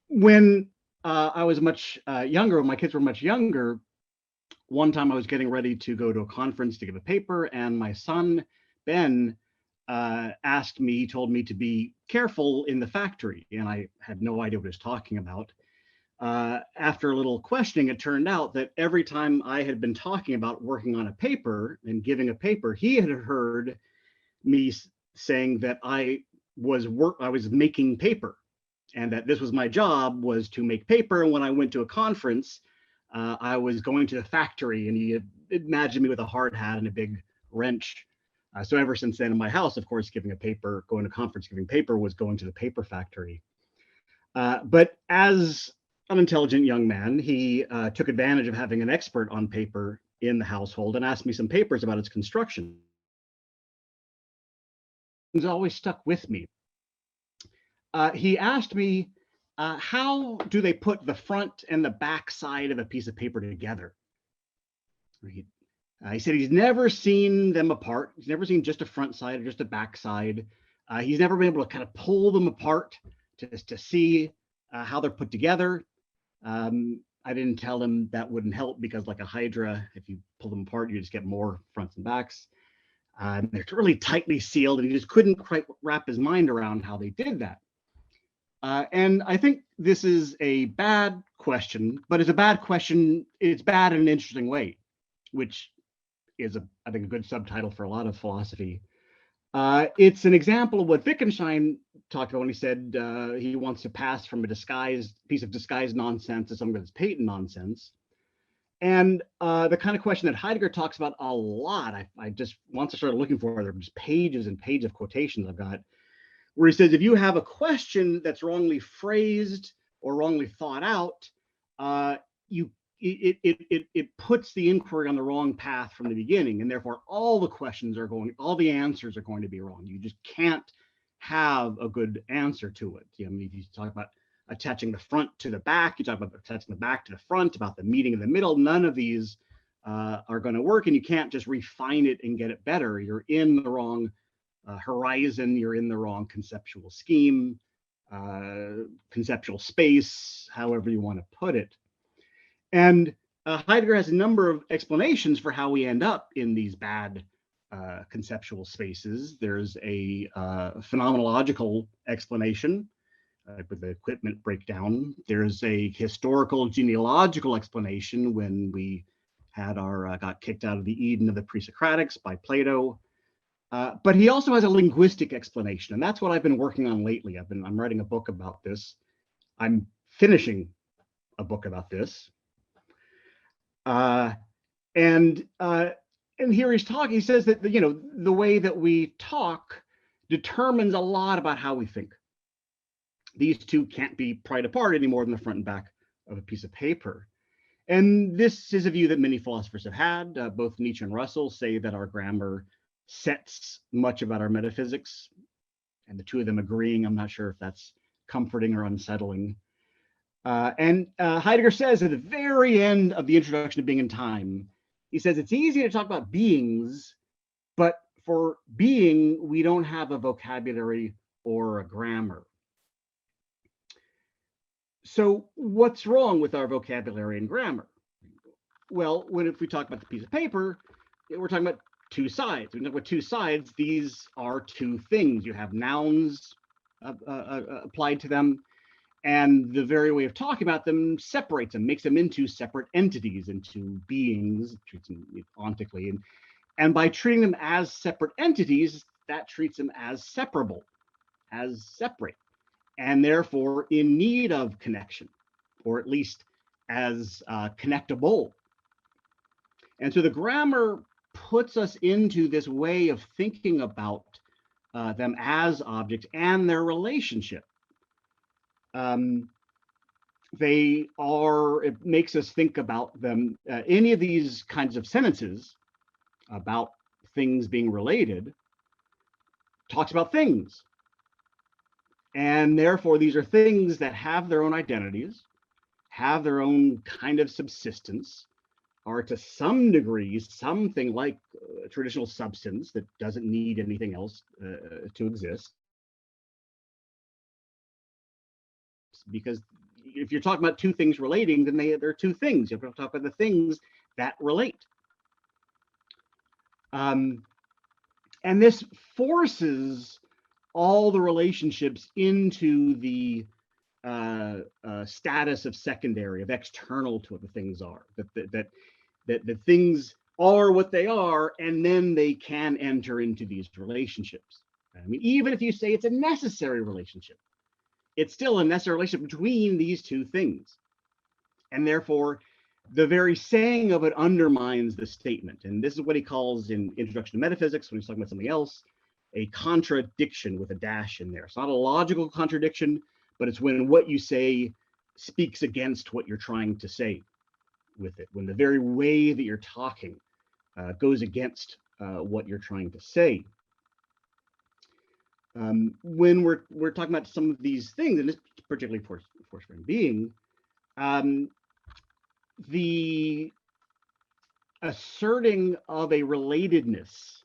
When I was much younger, when my kids were much younger, one time I was getting ready to go to a conference to give a paper, and my son, Ben, asked me, he told me to be careful in the factory, and I had no idea what he was talking about. After a little questioning, it turned out that every time I had been talking about working on a paper and giving a paper, he had heard me saying that I was making paper, and that this was my job, was to make paper. And when I went to a conference, I was going to the factory, and he had imagined me with a hard hat and a big wrench. So ever since then, in my house, of course, giving a paper, going to conference, giving paper was going to the paper factory. But as an intelligent young man, he took advantage of having an expert on paper in the household and asked me some papers about its construction. It's always stuck with me. He asked me, how do they put the front and the back side of a piece of paper together? He said he's never seen them apart. He's never seen just a front side or just a back side. He's never been able to kind of pull them apart to see how they're put together. I didn't tell him that wouldn't help, because like a Hydra, if you pull them apart, you just get more fronts and backs. They're really tightly sealed, and he just couldn't quite wrap his mind around how they did that. And I think this is a bad question, but it's a bad question. It's bad in an interesting way, which is, I think, a good subtitle for a lot of philosophy. It's an example of what Wittgenstein talked about when he said he wants to pass from a piece of disguised nonsense to something that's patent nonsense. And the kind of question that Heidegger talks about a lot, I just, once I started looking for it, there are just pages and pages of quotations I've got, where he says, if you have a question that's wrongly phrased or wrongly thought out, it puts the inquiry on the wrong path from the beginning, and therefore all the answers are going to be wrong. You just can't have a good answer to it. I mean, if you talk about attaching the front to the back, you talk about attaching the back to the front, about the meeting in the middle, none of these are going to work, and you can't just refine it and get it better. You're in the wrong horizon, you're in the wrong conceptual scheme, conceptual space, however you want to put it. And Heidegger has a number of explanations for how we end up in these bad conceptual spaces. There's a phenomenological explanation with the equipment breakdown. There's a historical genealogical explanation when we had got kicked out of the Eden of the pre-Socratics by Plato. But he also has a linguistic explanation, and that's what I've been working on lately. I'm writing a book about this. I'm finishing a book about this. And here he says that the way that we talk determines a lot about how we think. These two can't be pried apart any more than the front and back of a piece of paper. And this is a view that many philosophers have had. Both Nietzsche and Russell say that our grammar sets much about our metaphysics, and the two of them agreeing. I'm not sure if that's comforting or unsettling. And Heidegger says at the very end of the introduction to Being and Time, he says it's easy to talk about beings, but for being, we don't have a vocabulary or a grammar. So what's wrong with our vocabulary and grammar? Well, if we talk about the piece of paper, we're talking about two sides. When we talk about two sides, these are two things. You have nouns applied to them, and the very way of talking about them separates them, makes them into separate entities, into beings, treats them ontically. And by treating them as separate entities, that treats them as separable, as separate, and therefore in need of connection, or at least as connectable. And so the grammar puts us into this way of thinking about them as objects and their relationship. It makes us think about them. Any of these kinds of sentences about things being related talks about things. And therefore, these are things that have their own identities, have their own kind of subsistence, are to some degree something like a traditional substance that doesn't need anything else to exist. because if you're talking about two things relating, then they're two things. You have to talk about the things that relate. And this forces all the relationships into the status of secondary, of external to what the things are. That the things are what they are, and then they can enter into these relationships. I mean, even if you say it's a necessary relationship, it's still a necessary relationship between these two things. And therefore, the very saying of it undermines the statement. And this is what he calls in Introduction to Metaphysics, when he's talking about something else, a contradiction with a dash in there. It's not a logical contradiction, but it's when what you say speaks against what you're trying to say with it, when the very way that you're talking goes against what you're trying to say. When we're talking about some of these things, and this particularly force-frame being, the asserting of a relatedness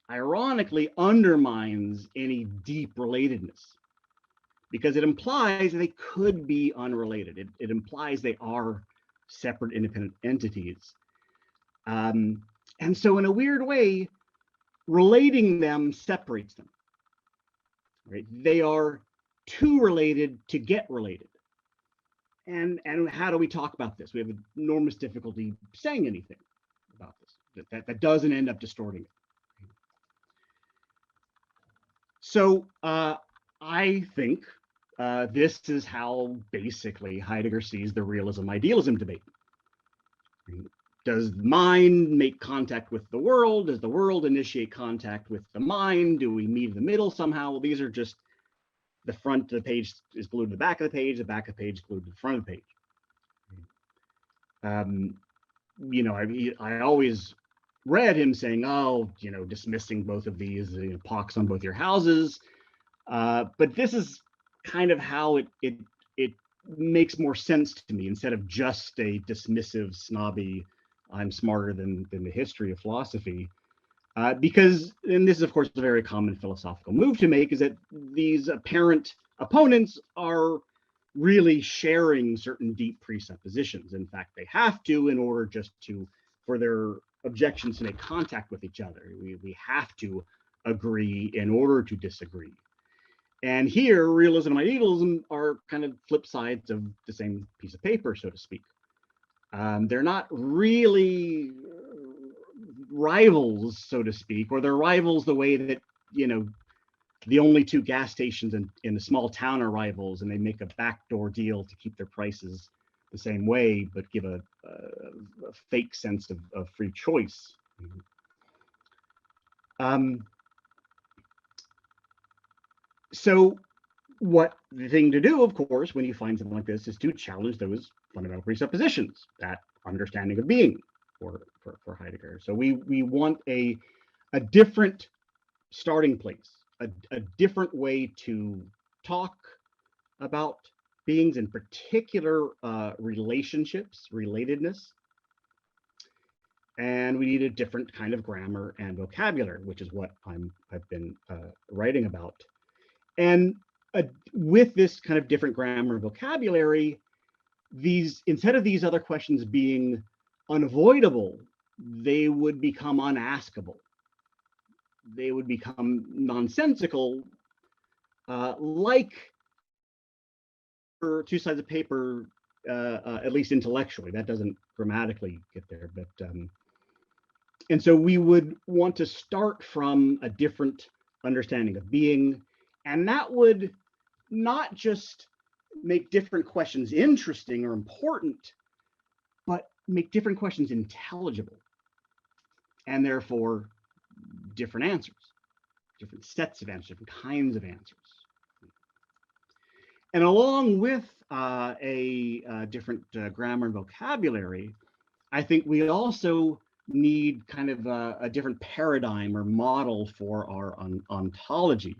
ironically undermines any deep relatedness, because it implies that they could be unrelated. It implies they are separate, independent entities. And so in a weird way, relating them separates them. Right? They are too related to get related. And how do we talk about this? We have enormous difficulty saying anything about this. That doesn't end up distorting it. So I think this is how basically Heidegger sees the realism-idealism debate. Does the mind make contact with the world? Does the world initiate contact with the mind? Do we meet in the middle somehow? Well, these are just the front of the page is glued to the back of the page of the page glued to the front of the page. You know, I always read him saying, oh, you know, dismissing both of these, you know, pox on both your houses. But this is kind of how it makes more sense to me, instead of just a dismissive, snobby, I'm smarter than the history of philosophy. Because, and this is of course a very common philosophical move to make, is that these apparent opponents are really sharing certain deep presuppositions. In fact, they have to, in order just to, for their objections to make contact with each other. We have to agree in order to disagree. And here, realism and idealism are kind of flip sides of the same piece of paper, so to speak. They're not really rivals, so to speak, or they're rivals the way that, you know, the only two gas stations in a small town are rivals, and they make a backdoor deal to keep their prices the same way, but give a fake sense of free choice. So what the thing to do, of course, when you find something like this, is to challenge those fundamental presuppositions, that understanding of being for Heidegger. So we want a different starting place, a different way to talk about beings, in particular relationships, relatedness. And we need a different kind of grammar and vocabulary, which is what I've been writing about. And with this kind of different grammar and vocabulary, instead of these other questions being unavoidable, they would become unaskable. They would become nonsensical, like two sides of paper, at least intellectually. That doesn't grammatically get there, but and so we would want to start from a different understanding of being, and that would not just make different questions interesting or important, but make different questions intelligible, and therefore different answers, different sets of answers, different kinds of answers. And along with a different grammar and vocabulary, I think we also need kind of a different paradigm or model for our ontology.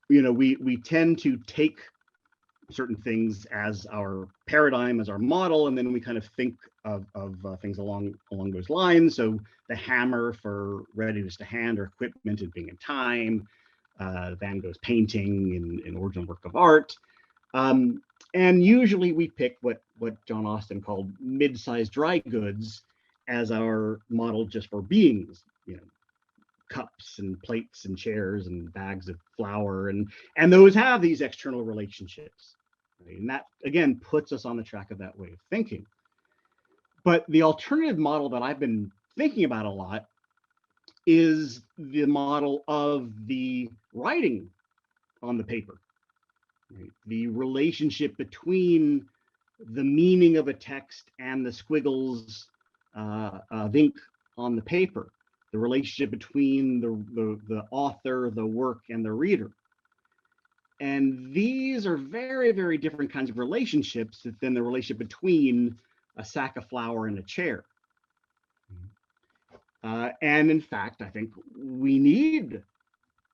You know, we tend to take certain things as our paradigm, as our model, and then we kind of think of things along those lines. So the hammer for readiness to hand or equipment and being in time, Van Gogh's painting in original work of art. And usually we pick what John Austin called mid-sized dry goods as our model just for beings, cups and plates and chairs and bags of flour, and those have these external relationships. Right? And that again puts us on the track of that way of thinking. But the alternative model that I've been thinking about a lot is the model of the writing on the paper. Right? The relationship between the meaning of a text and the squiggles of ink on the paper, the relationship between the author, the work, and the reader. And these are very, very different kinds of relationships than the relationship between a sack of flour and a chair. And in fact, I think we need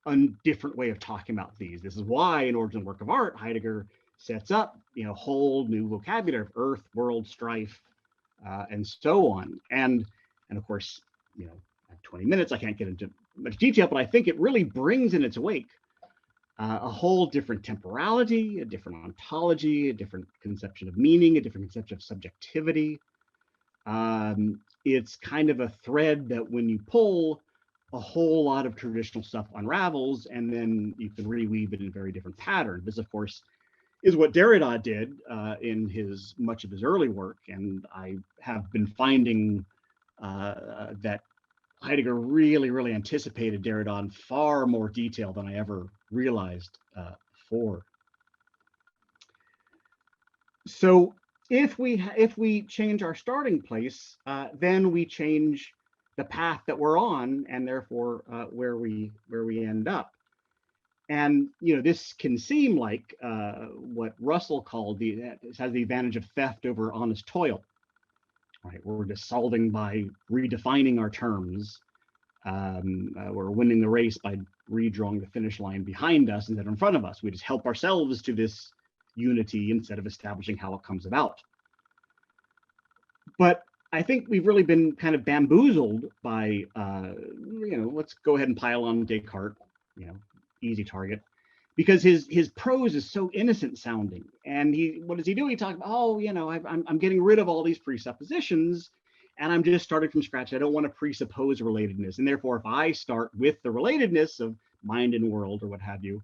a different way of talking about these. This is why in Origin and Work of Art, Heidegger sets up, whole new vocabulary of earth, world, strife, and so on. And of course, I have 20 minutes, I can't get into much detail, but I think it really brings in its wake a whole different temporality, a different ontology, a different conception of meaning, a different conception of subjectivity. It's kind of a thread that when you pull, a whole lot of traditional stuff unravels, and then you can reweave it in a very different pattern. This, of course, is what Derrida did in much of his early work, and I have been finding that Heidegger really, really anticipated Derrida in far more detail than I ever realized before. So if we change our starting place, then we change the path that we're on, and therefore where we end up. And this can seem like what Husserl called has the advantage of theft over honest toil. Right, we're just solving by redefining our terms. We're winning the race by redrawing the finish line behind us instead of in front of us. We just help ourselves to this unity instead of establishing how it comes about. But I think we've really been kind of bamboozled by, let's go ahead and pile on Descartes, easy target, because his prose is so innocent sounding. And what does he do? He talks about, I'm getting rid of all these presuppositions, and I'm just starting from scratch. I don't want to presuppose relatedness. And therefore, if I start with the relatedness of mind and world or what have you,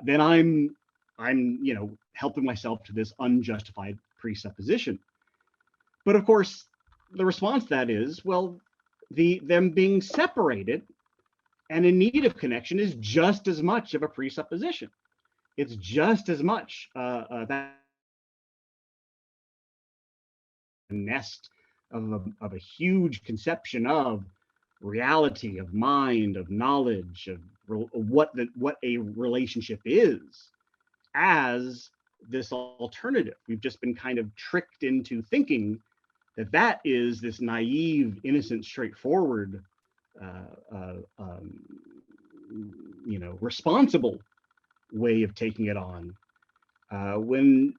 then I'm helping myself to this unjustified presupposition. But of course, the response to that is, well, them being separated and in need of connection is just as much of a presupposition. It's just as much that nest of a huge conception of reality, of mind, of knowledge, of what a relationship is, as this alternative. We've just been kind of tricked into thinking that is this naive, innocent, straightforward, responsible way of taking it on. When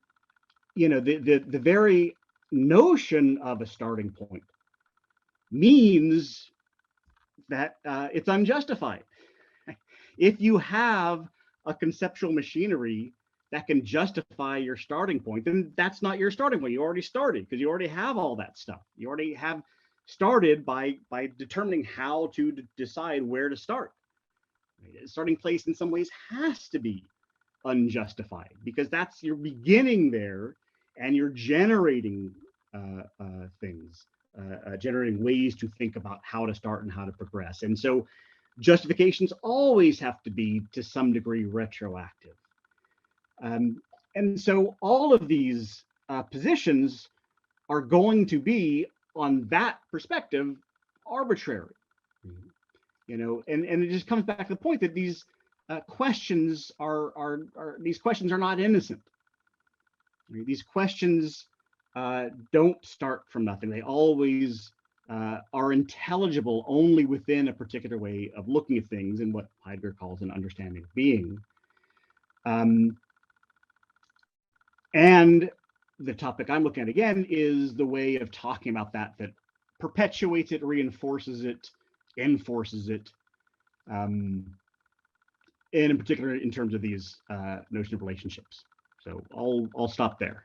the very notion of a starting point means that it's unjustified. If you have a conceptual machinery that can justify your starting point, then that's not your starting point. You already started because you already have all that stuff. You already have started by determining how to decide where to start. The starting place in some ways has to be unjustified because that's you're beginning there and you're generating things, generating ways to think about how to start and how to progress. And so justifications always have to be to some degree retroactive. And so all of these positions are going to be, on that perspective, arbitrary. And it just comes back to the point that these questions are not innocent. These questions don't start from nothing. They always are intelligible only within a particular way of looking at things in what Heidegger calls an understanding of being. And the topic I'm looking at again is the way of talking about that perpetuates it, reinforces it, enforces it, and in particular in terms of these notion of relationships. So I'll stop there.